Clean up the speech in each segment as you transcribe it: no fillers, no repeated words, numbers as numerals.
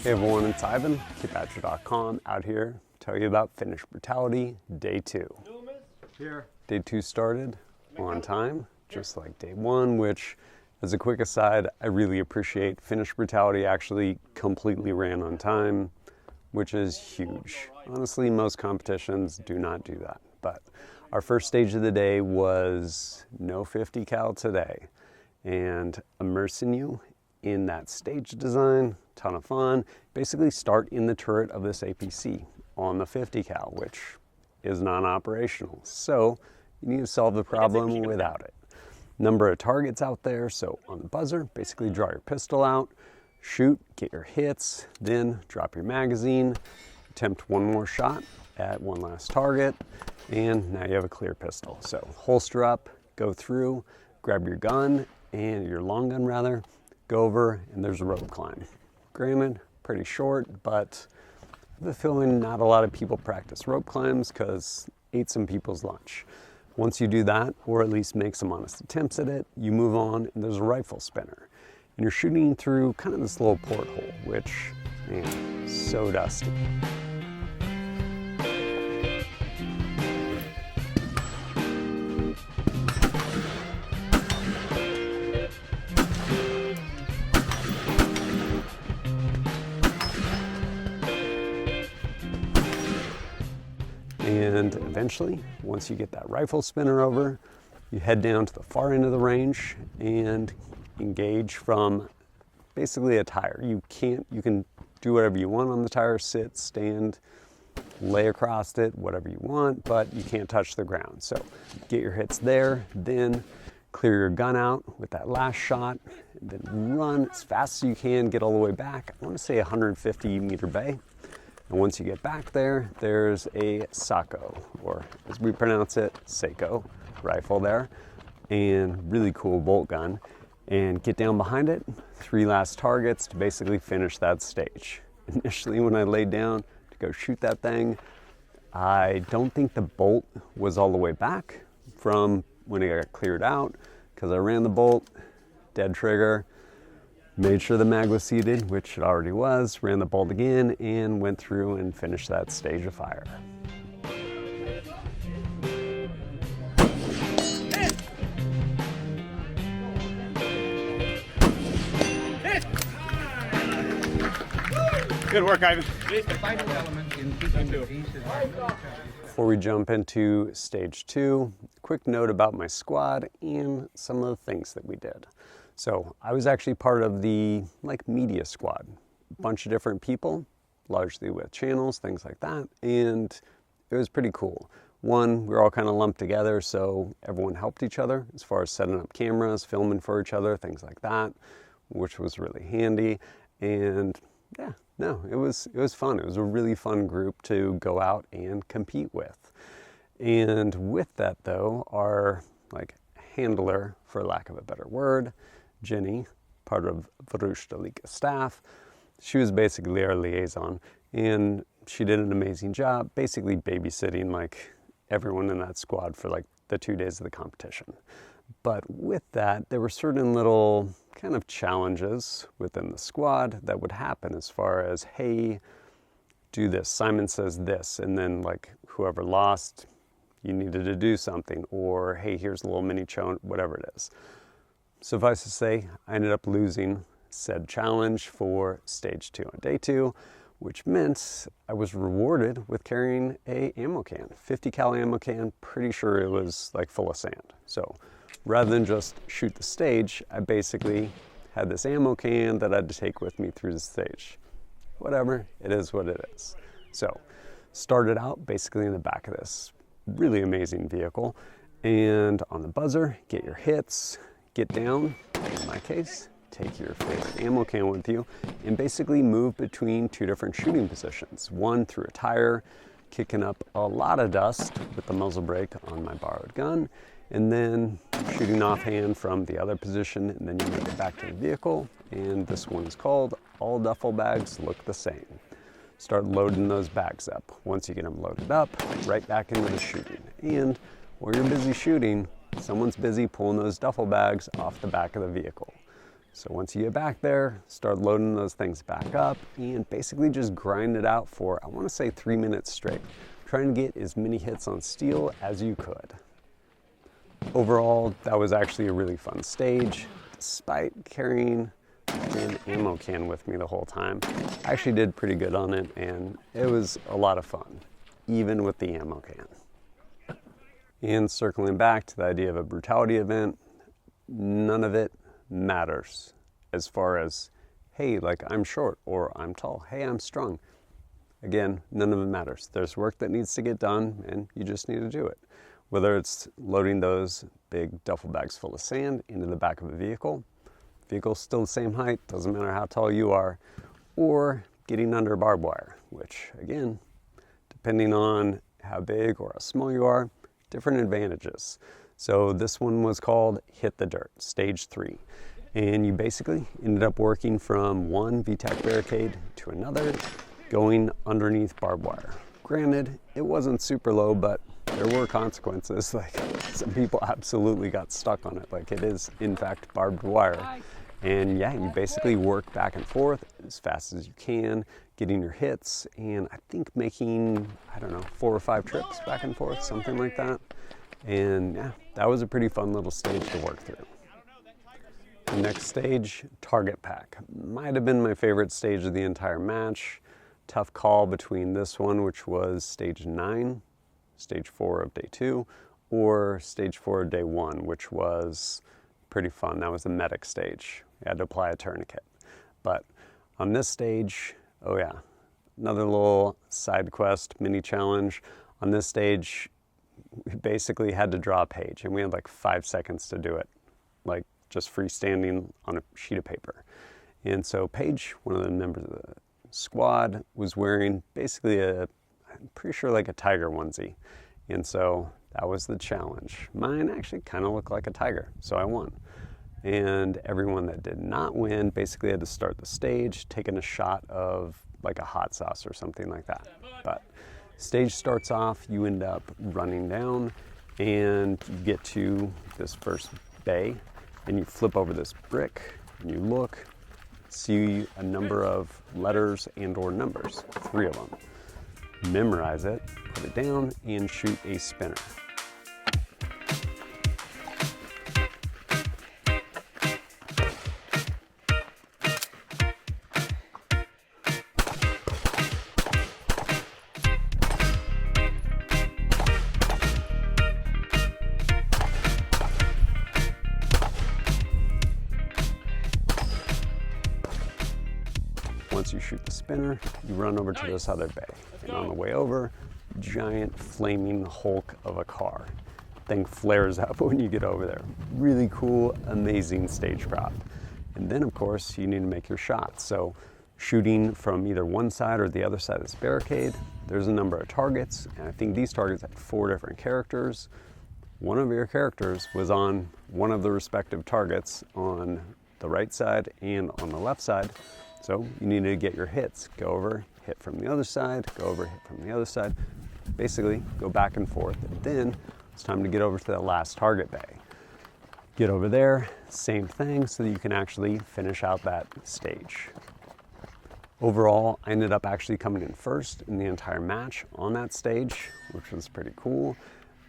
Hey everyone, it's Ivan, KeepAtcher.com, out here to tell you about Finnish Brutality, Day 2. Here. Day 2 started on time, just like Day 1, which, as a quick aside, I really appreciate. Finnish Brutality actually completely ran on time, which is huge. Honestly, most competitions do not do that. But our first stage of the day was no 50 cal today, and immersing you in that stage design, ton of fun. Basically start in the turret of this APC on the 50 cal, which is non-operational. So you need to solve the problem without it. Number of targets out there, so on the buzzer, basically draw your pistol out, shoot, get your hits, then drop your magazine, attempt one more shot at one last target, and now you have a clear pistol. So holster up, go through, grab your gun, and your long gun rather, go over, and there's a rope climb. Granted, pretty short, but I have a feeling not a lot of people practice rope climbs because ate some people's lunch. Once you do that, or at least make some honest attempts at it, you move on, and there's a rifle spinner. And you're shooting through kind of this little porthole, which, man, so dusty. And eventually, once you get that rifle spinner over, you head down to the far end of the range and engage from basically a tire. You can do whatever you want on the tire, sit, stand, lay across it, whatever you want, but you can't touch the ground. So get your hits there, then clear your gun out with that last shot, and then run as fast as you can, get all the way back. I want to say 150 meter bay. And once you get back there, there's a Sako, or as we pronounce it, Seiko rifle there, and really cool bolt gun. And get down behind it, 3 last targets to basically finish that stage. Initially, when I laid down to go shoot that thing, I don't think the bolt was all the way back from when it got cleared out, because I ran the bolt, dead trigger, made sure the mag was seated, which it already was, ran the bolt again, and went through and finished that stage of fire. Good work, Ivan. Before we jump into stage 2, quick note about my squad and some of the things that we did. So I was actually part of the media squad, a bunch of different people, largely with channels, things like that, and it was pretty cool. One, we were all kind of lumped together, so everyone helped each other as far as setting up cameras, filming for each other, things like that, which was really handy. And yeah, no, it was fun. It was a really fun group to go out and compete with. And with that though, our handler, for lack of a better word, Jenny, part of Varusteleka staff, she was basically our liaison, and she did an amazing job, basically babysitting everyone in that squad for the 2 days of the competition. But with that, there were certain little kind of challenges within the squad that would happen as far as, hey, do this, Simon says this, and then whoever lost, you needed to do something, or hey, here's a little mini challenge, whatever it is. Suffice to say, I ended up losing said challenge for stage 2 on day 2, which meant I was rewarded with carrying a ammo can, 50 cal ammo can, pretty sure it was full of sand. So rather than just shoot the stage, I basically had this ammo can that I had to take with me through the stage. Whatever, it is what it is. So started out basically in the back of this really amazing vehicle, and on the buzzer, get your hits, get down, in my case, take your favorite ammo can with you, and basically move between 2 different shooting positions. One through a tire, kicking up a lot of dust with the muzzle brake on my borrowed gun, and then shooting offhand from the other position, and then you make it back to the vehicle, and this one is called All Duffel Bags Look the Same. Start loading those bags up. Once you get them loaded up, right back into the shooting. And while you're busy shooting, someone's busy pulling those duffel bags off the back of the vehicle. So once you get back there, start loading those things back up and basically just grind it out for, I want to say 3 minutes straight, trying to get as many hits on steel as you could. Overall, that was actually a really fun stage. Despite carrying an ammo can with me the whole time, I actually did pretty good on it, and it was a lot of fun, even with the ammo can. And circling back to the idea of a brutality event, none of it matters as far as, hey, like I'm short or I'm tall, hey, I'm strong. Again, none of it matters. There's work that needs to get done and you just need to do it. Whether it's loading those big duffel bags full of sand into the back of a vehicle, vehicle's still the same height, doesn't matter how tall you are, or getting under barbed wire, which again, depending on how big or how small you are, different advantages. So this one was called Hit the Dirt, stage 3. And you basically ended up working from one VTAC barricade to another, going underneath barbed wire. Granted, it wasn't super low, but there were consequences. Like some people absolutely got stuck on it. Like it is in fact barbed wire. And yeah, you basically work back and forth as fast as you can, getting your hits, and I think making, I don't know, 4 or 5 trips back and forth, something like that. And yeah, that was a pretty fun little stage to work through. The next stage, target pack. Might have been my favorite stage of the entire match. Tough call between this one, which was stage 9, stage 4 of day 2, or stage 4 of day 1, which was pretty fun. That was the medic stage. You had to apply a tourniquet. But on this stage, oh yeah, another little side quest, mini challenge. On this stage, we basically had to draw a page, and we had like 5 seconds to do it, like just freestanding on a sheet of paper. And so Paige, one of the members of the squad, was wearing basically I'm pretty sure like a tiger onesie. And so that was the challenge. Mine actually kind of looked like a tiger, so I won. And everyone that did not win basically had to start the stage taking a shot of like a hot sauce or something like that. But stage starts off, you end up running down and you get to this first bay and you flip over this brick and you look, see a number of letters and or numbers, 3 of them. Memorize it, put it down, and shoot a spinner. Once you shoot the spinner, you run over to this other bay. And on the way over, giant flaming hulk of a car. Thing flares up when you get over there. Really cool, amazing stage prop. And then of course, you need to make your shots. So shooting from either one side or the other side of this barricade, there's a number of targets. And I think these targets had 4 different characters. One of your characters was on one of the respective targets on the right side and on the left side. So you need to get your hits. Go over, hit from the other side, go over, hit from the other side. Basically, go back and forth. And then it's time to get over to that last target bay. Get over there, same thing, so that you can actually finish out that stage. Overall, I ended up actually coming in first in the entire match on that stage, which was pretty cool.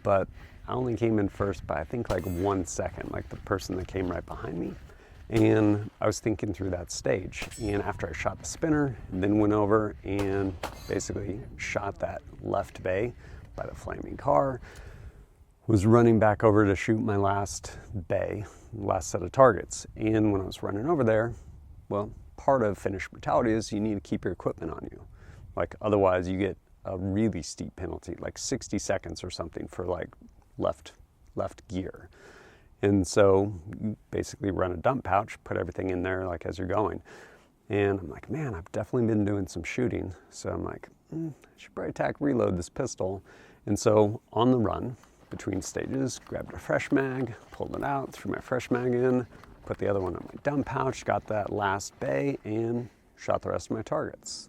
But I only came in first by I think like 1 second, like the person that came right behind me. And I was thinking through that stage. And after I shot the spinner, then went over and basically shot that left bay by the flaming car, was running back over to shoot my last bay, last set of targets. And when I was running over there, well, part of Finnish Brutality is you need to keep your equipment on you. Like otherwise you get a really steep penalty, like 60 seconds or something for like left gear. And so you basically run a dump pouch, put everything in there like as you're going. And I'm like, man, I've definitely been doing some shooting. So I'm like, I should probably reload this pistol. And so on the run between stages, grabbed a fresh mag, pulled it out, threw my fresh mag in, put the other one in my dump pouch, got that last bay, and shot the rest of my targets.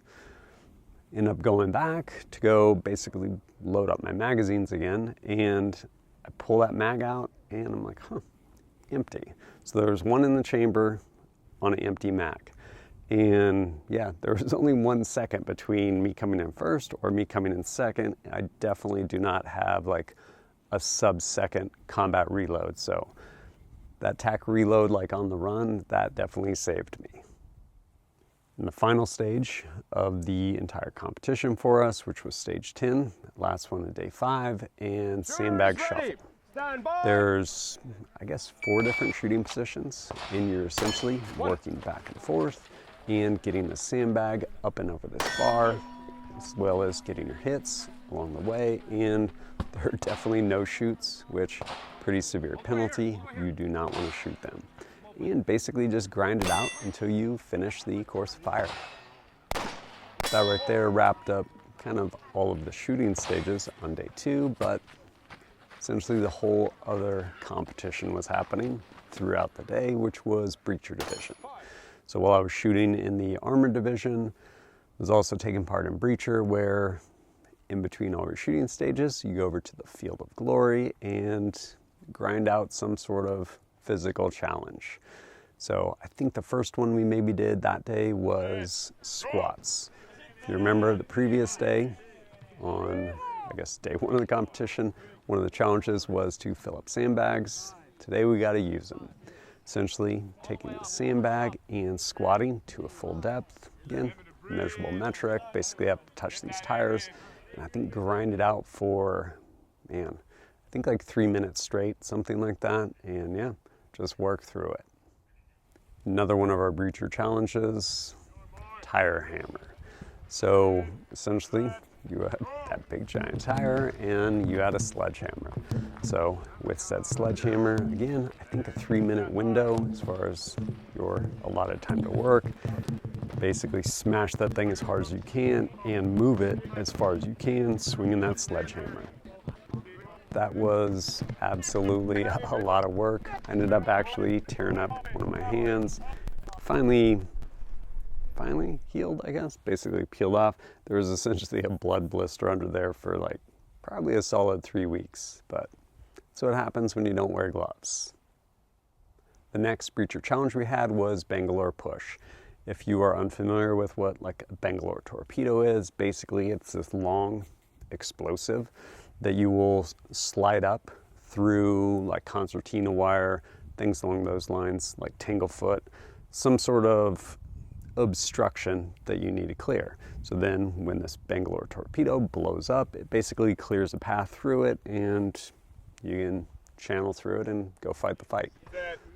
End up going back to go basically load up my magazines again, and I pull that mag out, and I'm like, empty. So there's one in the chamber, on an empty mag. And yeah, there was only 1 second between me coming in first or me coming in second. I definitely do not have like a sub-second combat reload. So that tac reload, like on the run, that definitely saved me. And the final stage of the entire competition for us, which was stage 10, last one of day 5, and sandbag shuffle. There's, I guess, 4 different shooting positions, and you're essentially working back and forth and getting the sandbag up and over this bar, as well as getting your hits along the way. And there are definitely no shoots, which pretty severe penalty. You do not want to shoot them. And basically just grind it out until you finish the course of fire. That right there wrapped up kind of all of the shooting stages on day 2, but essentially the whole other competition was happening throughout the day, which was Breacher Division. So while I was shooting in the Armored Division, I was also taking part in Breacher, where in between all your shooting stages, you go over to the Field of Glory and grind out some sort of physical challenge. So I think the first one we maybe did that day was squats. If you remember the previous day, on I guess day 1 of the competition, one of the challenges was to fill up sandbags. Today we got to use them. Essentially taking the sandbag and squatting to a full depth. Again, measurable metric. Basically I have to touch these tires, and I think grind it out for, man, I think like 3 minutes straight, something like that. And yeah, just work through it. Another one of our Breacher challenges, tire hammer. So essentially you had that big giant tire and you had a sledgehammer. So with said sledgehammer, again, I think a 3-minute window as far as your allotted time to work. Basically smash that thing as hard as you can and move it as far as you can, swinging that sledgehammer. That was absolutely a lot of work. I ended up actually tearing up one of my hands. Finally healed, I guess, basically peeled off. There was essentially a blood blister under there for like probably a solid 3 weeks, but that's what happens when you don't wear gloves. The next Breacher challenge we had was Bangalore push. If you are unfamiliar with what like a Bangalore torpedo is, basically it's this long explosive that you will slide up through like concertina wire, things along those lines, like tanglefoot, some sort of obstruction that you need to clear. So then when this Bangalore torpedo blows up, it basically clears a path through it and you can channel through it and go fight the fight.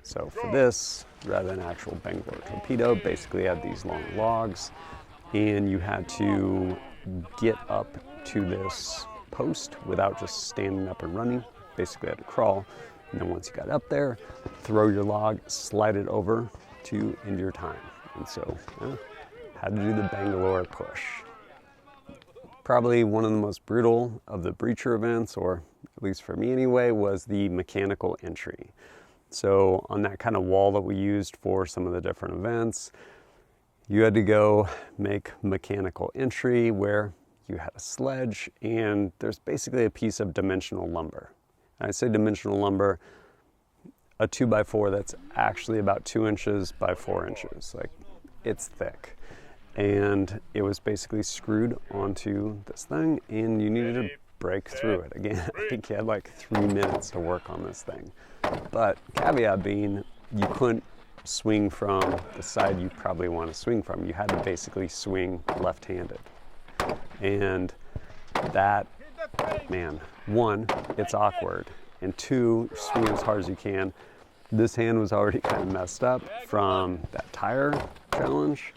So for this, rather than actual Bangalore torpedo, basically I had these long logs and you had to get up to this post without just standing up and running. Basically I had to crawl, and then once you got up there, throw your log, slide it over to end your time. And so had to do the Bangalore push. Probably one of the most brutal of the Breacher events, or at least for me anyway, was the mechanical entry. So on that kind of wall that we used for some of the different events, you had to go make mechanical entry where you had a sledge and there's basically a piece of dimensional lumber. And I say dimensional lumber, a 2x4 that's actually about 2 inches by 4 inches. Like, it's thick. And it was basically screwed onto this thing and you needed to break through it. Again, I think you had like 3 minutes to work on this thing. But caveat being, you couldn't swing from the side you probably want to swing from. You had to basically swing left-handed. And that, man, 1, it's awkward. And 2, swing as hard as you can. This hand was already kind of messed up from that tire challenge.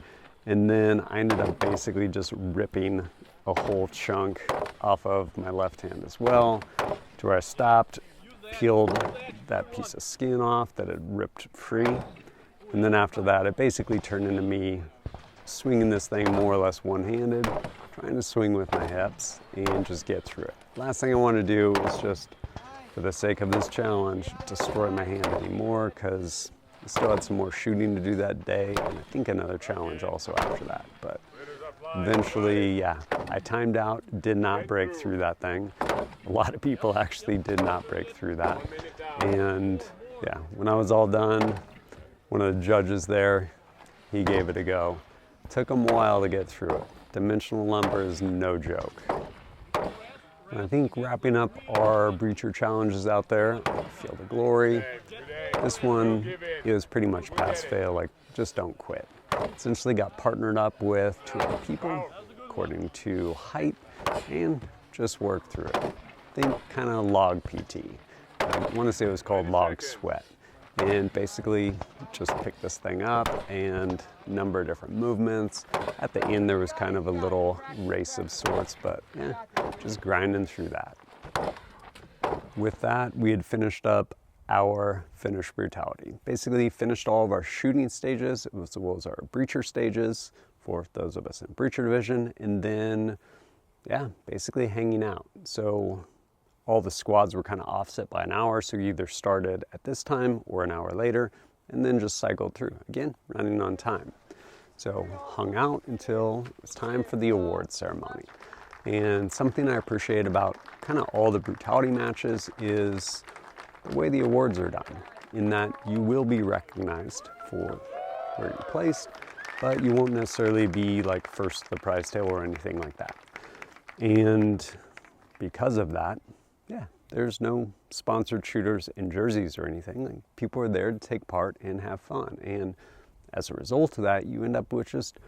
And then I ended up basically just ripping a whole chunk off of my left hand as well, to where I stopped, peeled that piece of skin off that had ripped free. And then after that, it basically turned into me swinging this thing more or less one-handed, trying to swing with my hips and just get through it. Last thing I want to do is just, for the sake of this challenge, destroy my hand anymore, because I still had some more shooting to do that day, and I think another challenge also after that. But eventually, yeah, I timed out, did not break through that thing. A lot of people actually did not break through that. And yeah, when I was all done, one of the judges there, he gave it a go. Took him a while to get through it. Dimensional lumber is no joke. And I think wrapping up our breacher challenges out there, Field of Glory. This one is pretty much pass fail, like just don't quit. Essentially got partnered up with 2 other people according to height and just worked through it. Think kind of log PT. I want to say it was called log sweat. And basically just picked this thing up and a number of different movements. At the end there was kind of a little race of sorts, but just grinding through that. With that, we had finished up our Finnish Brutality. Basically finished all of our shooting stages as well as our breacher stages for those of us in breacher division, and then basically hanging out. So all the squads were kind of offset by an hour, so you either started at this time or an hour later and then just cycled through, again running on time. So hung out until it was time for the award ceremony. And something I appreciate about kind of all the brutality matches is the way the awards are done, in that you will be recognized for where you placed, but you won't necessarily be like first to the prize table or anything like that. And because of that, there's no sponsored shooters and jerseys or anything. Like, people are there to take part and have fun. And as a result of that, you end up with just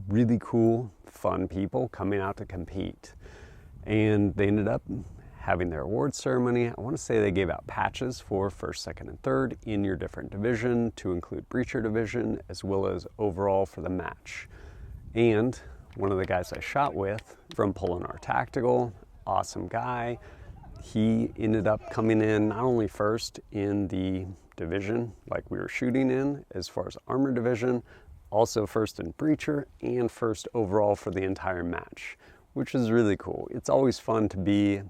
really cool, fun people coming out to compete. And they ended up having their awards ceremony. I want to say they gave out patches for first, second, and third in your different division to include breacher division as well as overall for the match. And one of the guys I shot with from Polinar Tactical, awesome guy, he ended up coming in not only first in the division like we were shooting in as far as armor division, also first in breacher and first overall for the entire match, which is really cool. It's always fun to be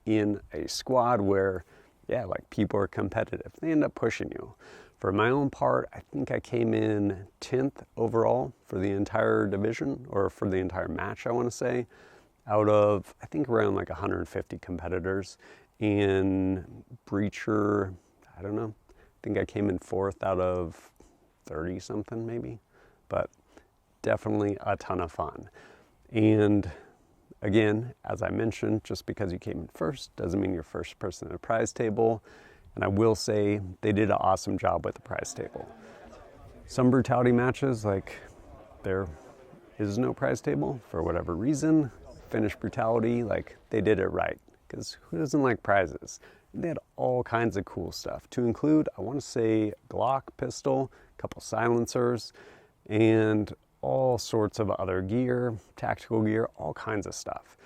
in a squad where like people are competitive. They end up pushing you. For my own part, I think I came in 10th overall for the entire division, or for the entire match, I want to say, out of, I think, around like 150 competitors. In breacher, I don't know, I think I came in 4th out of 30 something maybe, but definitely a ton of fun. And again, as I mentioned, just because you came in first doesn't mean you're first person at a prize table. And I will say they did an awesome job with the prize table. Some brutality matches, like, there is no prize table for whatever reason. Finnish Brutality, like, they did it right, because who doesn't like prizes? They had all kinds of cool stuff to include, I want to say, Glock pistol, a couple silencers, and all sorts of other gear, tactical gear, all kinds of stuff.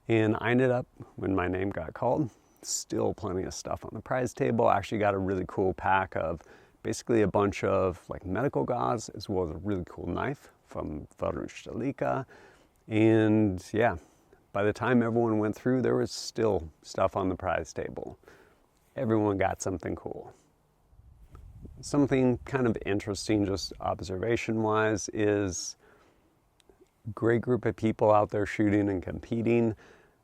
And I ended up, when my name got called, still plenty of stuff on the prize table. I actually got a really cool pack of basically a bunch of like medical gauze, as well as a really cool knife from Varusteleka. And by the time everyone went through, there was still stuff on the prize table. Everyone got something cool. Something kind of interesting, just observation-wise, is great group of people out there shooting and competing,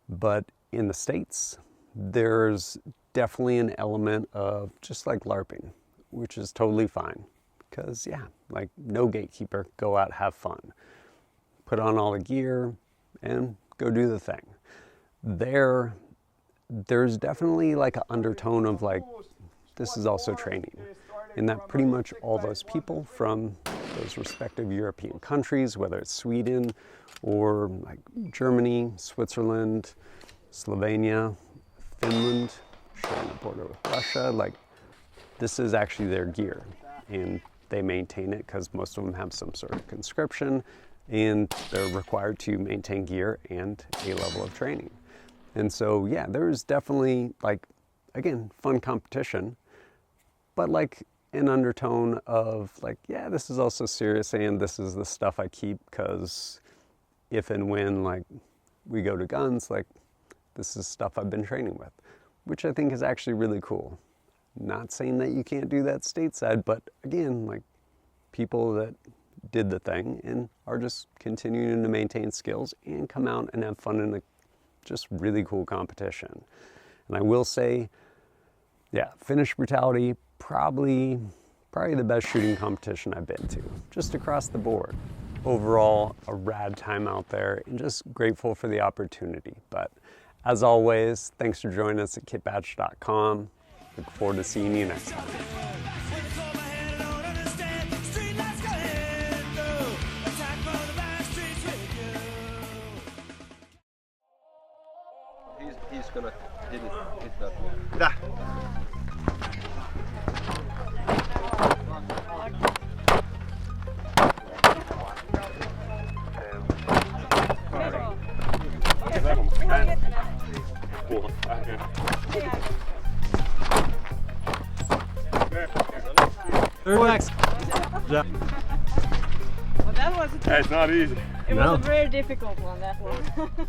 but in the States, there's definitely an element of just like LARPing, which is totally fine, because like, no gatekeeper, go out, have fun, put on all the gear, and go do the thing. There's definitely like an undertone of like, this is also training, in that pretty much all those people from those respective European countries, whether it's Sweden or like Germany, Switzerland, Slovenia, Finland, sharing the border with Russia, like, this is actually their gear, and they maintain it because most of them have some sort of conscription, and they're required to maintain gear and a level of training. And so, there's definitely, like, again, fun competition, but like an undertone of like, this is also serious, and this is the stuff I keep because if and when like we go to guns, like, this is stuff I've been training with, which I think is actually really cool. Not saying that you can't do that stateside, but again, like, people that did the thing and are just continuing to maintain skills and come out and have fun in a just really cool competition. And I will say, Finnish Brutality, probably Probably the best shooting competition I've been to, just across the board. Overall, a rad time out there, and just grateful for the opportunity. But as always, thanks for joining us at kitbatch.com. Look forward to seeing you next time. He's gonna hit that. Da. Relax. Well, that was It's not easy. it was a very difficult one, that one.